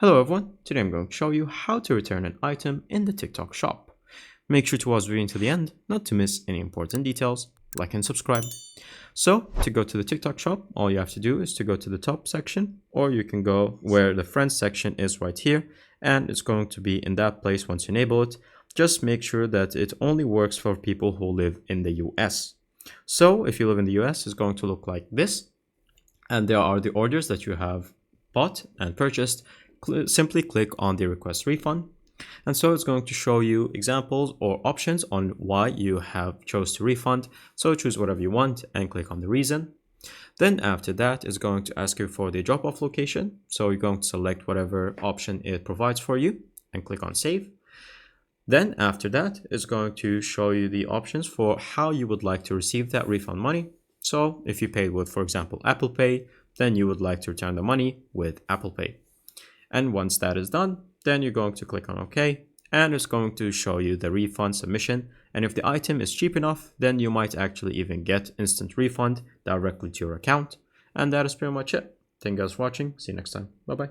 Hello everyone, today I'm going to show you how to return an item in the TikTok shop. Make sure to watch the video until the end, not to miss any important details. Like and subscribe. So, to go to the TikTok shop, all you have to do is to go to the top section, or you can go where the friends section is right here, and it's going to be in that place once you enable it. Just make sure that it only works for people who live in the US. So, if you live in the US, it's going to look like this, and there are the orders that you have bought and purchased. Simply click on the request refund, and so it's going to show you examples or options on why you have chose to refund. So choose whatever you want and click on the reason. Then after that, it's going to ask you for the drop-off location, so you're going to select whatever option it provides for you and click on save. Then after that, it's going to show you the options for how you would like to receive that refund money. So if you paid with, for example, Apple Pay, then you would like to return the money with Apple Pay. And once that is done, then you're going to click on OK, and it's going to show you the refund submission. And if the item is cheap enough, then you might actually even get instant refund directly to your account. And that is pretty much it. Thank you guys for watching. See you next time. Bye bye.